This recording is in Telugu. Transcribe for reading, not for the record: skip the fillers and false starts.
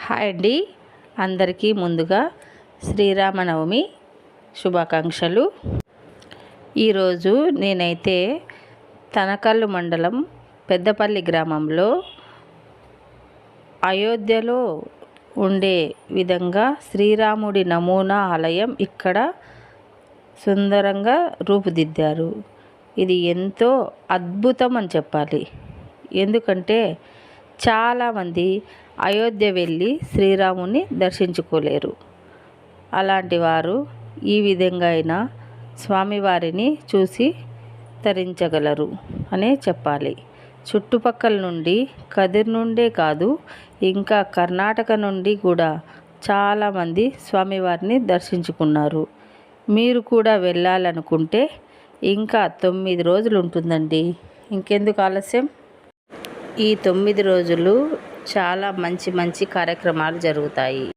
హాయ్ అండి, అందరికీ ముందుగా శ్రీరామనవమి శుభాకాంక్షలు. ఈరోజు నేనైతే తనకల్లు మండలం పెద్దపల్లి గ్రామంలో అయోధ్యలో ఉండే విధంగా శ్రీరాముడి నమూనా ఆలయం ఇక్కడ సుందరంగా రూపుదిద్దారు. ఇది ఎంతో అద్భుతం అని చెప్పాలి. ఎందుకంటే చాలామంది అయోధ్య వెళ్ళి శ్రీరాముని దర్శించుకోలేరు. అలాంటి వారు ఈ విధంగా అయినా స్వామివారిని చూసి తరించగలరు అనే చెప్పాలి. చుట్టుపక్కల నుండి కదిర్ నుండే కాదు, ఇంకా కర్ణాటక నుండి కూడా చాలామంది స్వామివారిని దర్శించుకున్నారు. మీరు కూడా వెళ్ళాలనుకుంటే ఇంకా 9 రోజులు ఉంటుందండి. ఇంకెందుకు ఆలస్యం? ఈ 9 రోజులు చాలా మంచి మంచి కార్యక్రమాలు జరుగుతాయి.